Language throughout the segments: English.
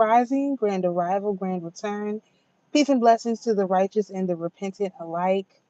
Rising, Grand Arrival, Grand Return. Peace and blessings to the righteous and the repentant alike.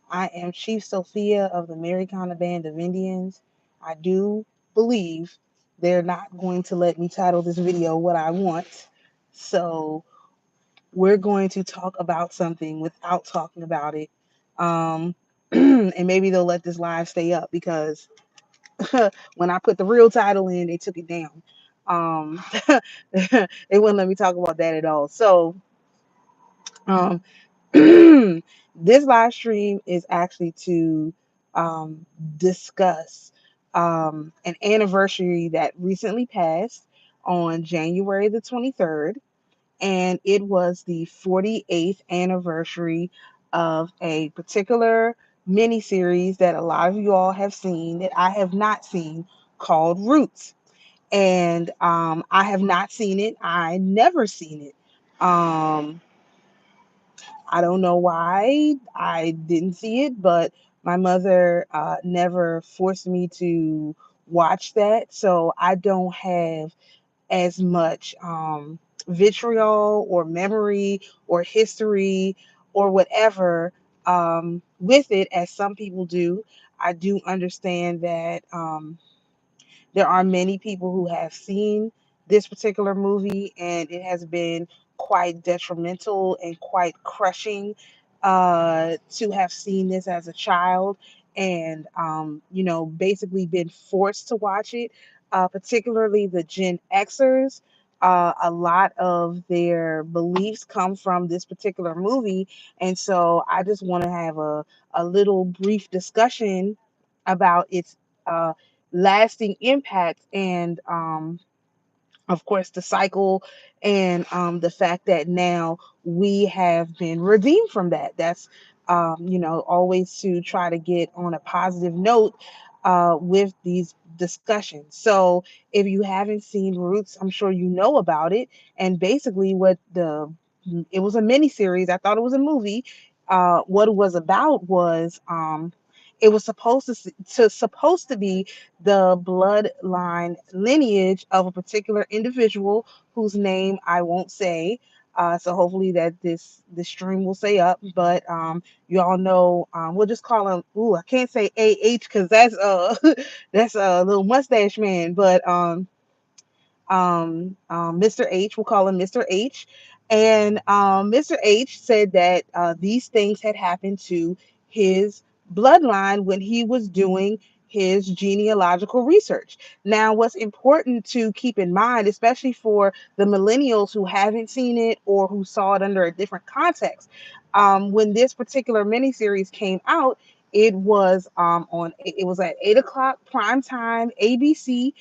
I am Chief Sophia of the MariKaNa Band of Indians. I do believe they're not going to let me title this video what I want. So we're going to talk about something without talking about it. And maybe they'll let this live stay up because when I put the real title in, they took it down. Um, they wouldn't let me talk about that at all. So, um, this live stream is actually to um, discuss an anniversary that recently passed on January the 23rd, and it was the 48th anniversary of a particular miniseries that a lot of you all have seen that I have not seen, called Roots. And I have not seen it. I never seen it. Um, I don't know why I didn't see it, but my mother never forced me to watch that, so I don't have as much vitriol or memory or history or whatever with it as some people do. I do understand that there are many people who have seen this particular movie, and it has been quite detrimental and quite crushing to have seen this as a child and, basically been forced to watch it, particularly the Gen Xers. A lot of their beliefs come from this particular movie. And so I just want to have a little brief discussion about its uh, lasting impact and of course the cycle and the fact that now we have been redeemed from that. That's always to try to get on a positive note with these discussions. So if you haven't seen Roots, I'm sure you know about it. And basically what the it was a mini series. I thought it was a movie. What it was about was it was supposed to be the bloodline lineage of a particular individual whose name I won't say. So hopefully that this stream will stay up. But you all know, we'll just call him. Ooh, I can't say AH because that's that's a little mustache man. But Mr. H, we'll call him Mr. H. And Mr. H said that these things had happened to his bloodline when he was doing his genealogical research. Now, what's important to keep in mind, especially for the millennials who haven't seen it or who saw it under a different context, when this particular miniseries came out, it was at 8 o'clock prime time ABC.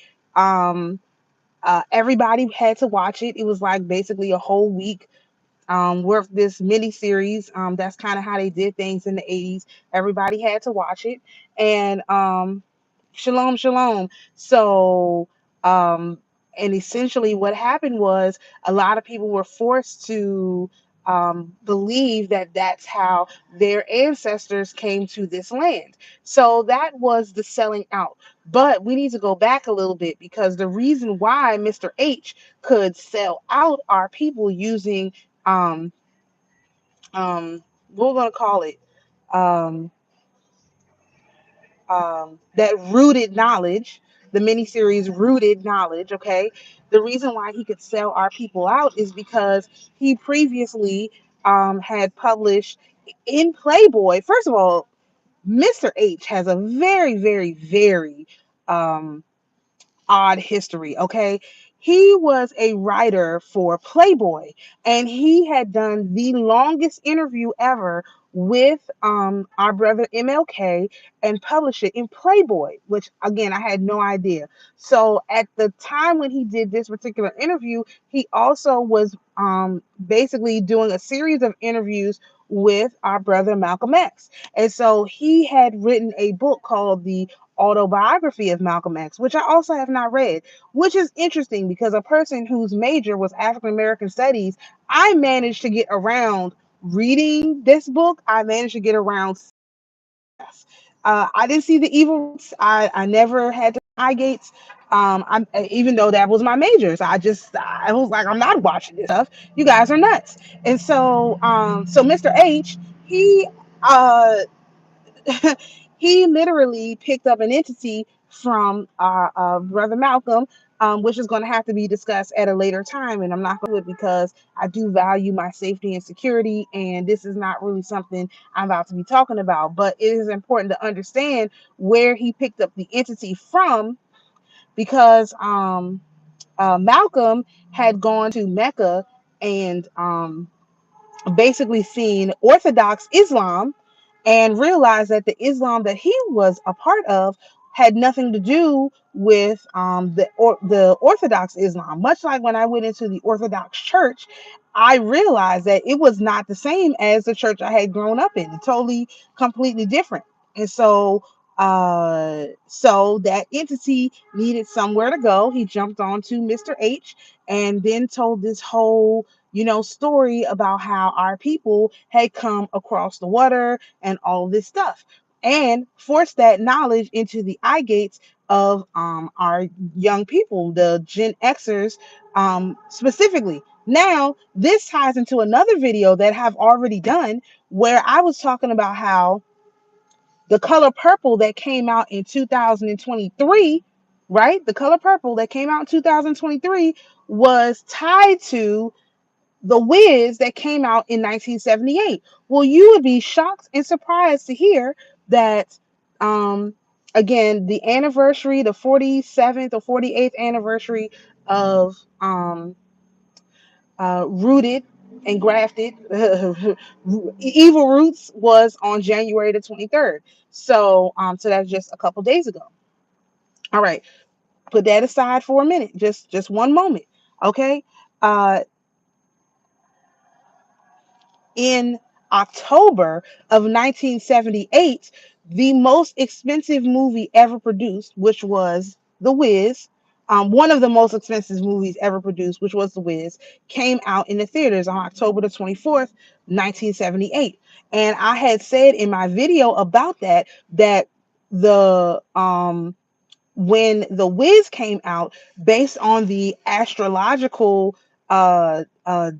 Everybody had to watch it. It was like basically a whole week worth this mini series. That's kind of how they did things in the 80s. Everybody had to watch it. And shalom, shalom. So, um, and essentially what happened was a lot of people were forced to believe that that's how their ancestors came to this land. So that was the selling out. But we need to go back a little bit because the reason why Mr. H could sell out our people using um, what we're going to call it, um, that rooted knowledge, the miniseries Rooted Knowledge, okay? The reason why he could sell our people out is because he previously had published in Playboy. First of all, Mr. H has a very, very, very um, odd history, okay? He was a writer for Playboy, and he had done the longest interview ever with our brother MLK and published it in Playboy, which again I had no idea. So at the time when he did this particular interview, he also was basically doing a series of interviews with our brother Malcolm X. And so he had written a book called The Autobiography of Malcolm X, which I also have not read, which is interesting because a person whose major was African American studies, I managed to get around reading this book. I managed to get around. I didn't see the evil. I never had to. eye gates. I'm even though that was my major, so I was like, I'm not watching this stuff. You guys are nuts. And so so Mr. H, he uh he literally picked up an entity from brother Malcolm, which is going to have to be discussed at a later time, and I'm not going to do it because I do value my safety and security, and this is not really something I'm about to be talking about. But it is important to understand where he picked up the entity from, because Malcolm had gone to Mecca and basically seen Orthodox Islam and realized that the Islam that he was a part of had nothing to do with the Orthodox Islam. Much like when I went into the Orthodox Church, I realized that it was not the same as the church I had grown up in. Totally, completely different. And so that entity needed somewhere to go. He jumped onto Mr. H and then told this whole story about how our people had come across the water and all this stuff, and forced that knowledge into the eye gates of our young people, the Gen Xers, specifically. Now, this ties into another video that I've already done, where I was talking about how the color purple that came out in 2023, right? The color purple that came out in 2023 was tied to the Wiz that came out in 1978. Well, you would be shocked and surprised to hear that, um, again, the anniversary, the 47th or 48th anniversary of Rooted and Grafted, Evil Roots, was on January the 23rd. So that's just a couple days ago. All right, put that aside for a minute, just one moment, okay? Uh, in October of 1978, the most expensive movie ever produced, which was The Wiz, one of the most expensive movies ever produced, which was The Wiz, came out in the theaters on October the 24th, 1978. And I had said in my video about that the when The Wiz came out, based on the astrological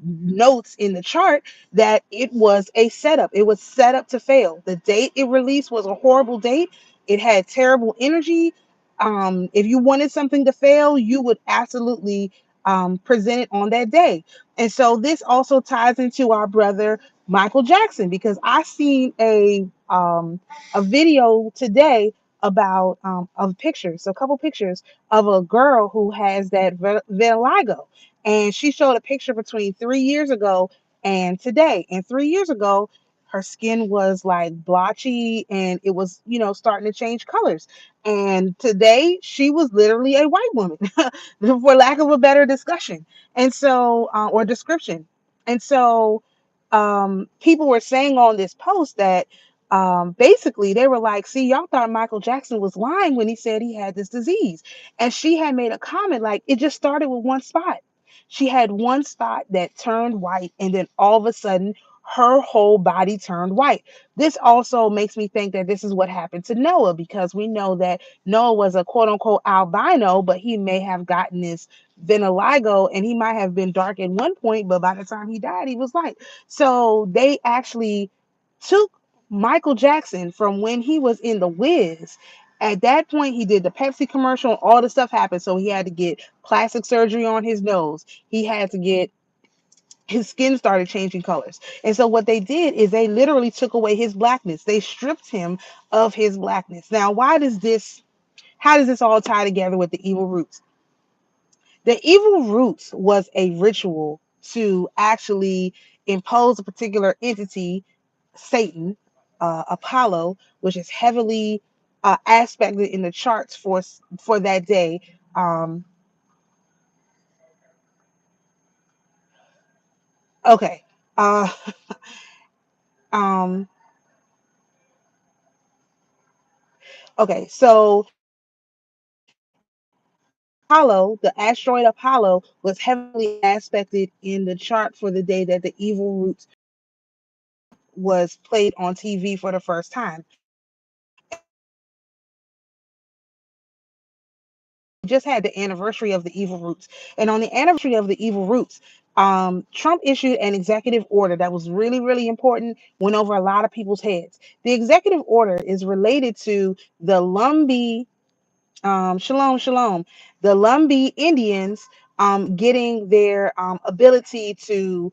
notes in the chart, that it was a setup. It was set up to fail. The date it released was a horrible date. It had terrible energy. If you wanted something to fail, you would absolutely present it on that day. And so this also ties into our brother Michael Jackson, because I seen a video today about of pictures, a couple pictures of a girl who has that vitiligo, and she showed a picture between 3 years ago and today. And 3 years ago, her skin was like blotchy and it was, starting to change colors. And today, she was literally a white woman, for lack of a better discussion, and so or description. And so, people were saying on this post that basically they were like, see, y'all thought Michael Jackson was lying when he said he had this disease. And she had made a comment like, it just started with one spot. She had one spot that turned white, and then all of a sudden her whole body turned white. This also makes me think that this is what happened to Noah, because we know that Noah was a quote unquote albino, but he may have gotten this vitiligo, and he might have been dark at one point, but by the time he died, he was light. So they actually took Michael Jackson from when he was in the Wiz. At that point, he did the Pepsi commercial, all the stuff happened. So he had to get plastic surgery on his nose. He had to get his skin started changing colors. And so what they did is they literally took away his blackness. They stripped him of his blackness. Now, how does this all tie together with the evil roots? The evil roots was a ritual to actually impose a particular entity, Satan, Apollo, which is heavily aspected in the charts for that day. Um, okay. Uh, um, okay. So Apollo, the asteroid Apollo, was heavily aspected in the chart for the day that the evil roots was played on TV for the first time. just had the anniversary of the Evil Roots. And on the anniversary of the Evil Roots, Trump issued an executive order that was really, really important, went over a lot of people's heads. The executive order is related to the Lumbee, shalom, shalom, the Lumbee Indians getting their ability to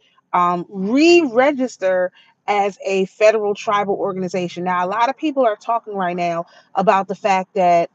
re-register as a federal tribal organization. Now, a lot of people are talking right now about the fact that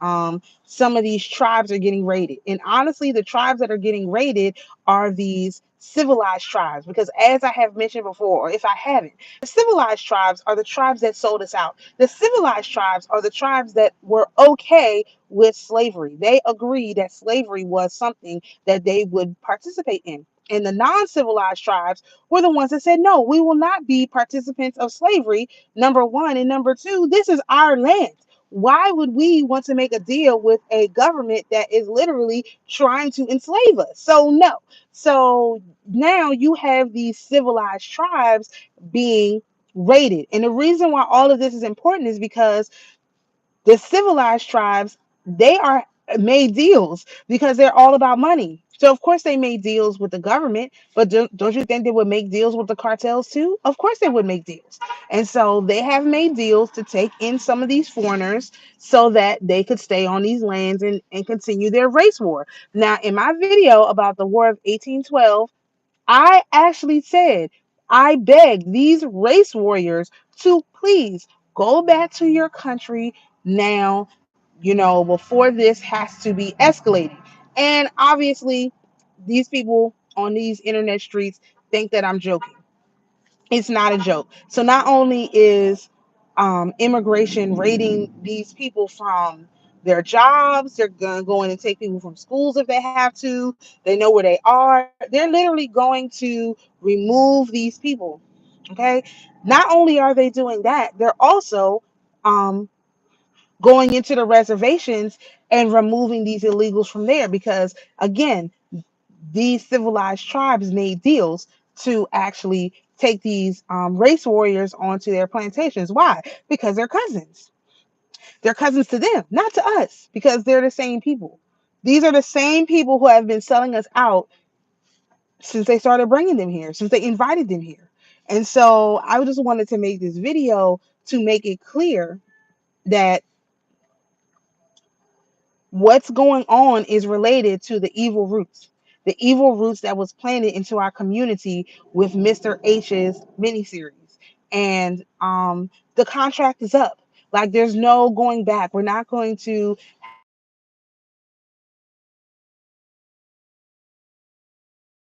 some of these tribes are getting raided. And honestly, the tribes that are getting raided are these civilized tribes. Because as I have mentioned before, or if I haven't, the civilized tribes are the tribes that sold us out. The civilized tribes are the tribes that were okay with slavery. They agreed that slavery was something that they would participate in. And the non-civilized tribes were the ones that said, no, we will not be participants of slavery, number one. And number two, this is our land. Why would we want to make a deal with a government that is literally trying to enslave us? So, no. So now you have these civilized tribes being raided. And the reason why all of this is important is because the civilized tribes, they are made deals because they're all about money. So of course they made deals with the government, but don't you think they would make deals with the cartels too? Of course they would make deals. And so they have made deals to take in some of these foreigners so that they could stay on these lands and continue their race war. Now, in my video about the War of 1812, I actually said, I beg these race warriors to please go back to your country now, before this has to be escalated. And obviously, these people on these internet streets think that I'm joking. It's not a joke. So not only is immigration raiding these people from their jobs, they're gonna go in and take people from schools if they have to. They know where they are. They're literally going to remove these people. Okay. Not only are they doing that, they're also um, going into the reservations and removing these illegals from there because again, these civilized tribes made deals to actually take these race warriors onto their plantations. Why? Because they're cousins. They're cousins to them, not to us, because they're the same people. These are the same people who have been selling us out since they started bringing them here, since they invited them here. And so I just wanted to make this video to make it clear that what's going on is related to the evil roots that was planted into our community with Mr. H's miniseries. And the contract is up. Like there's no going back. We're not going to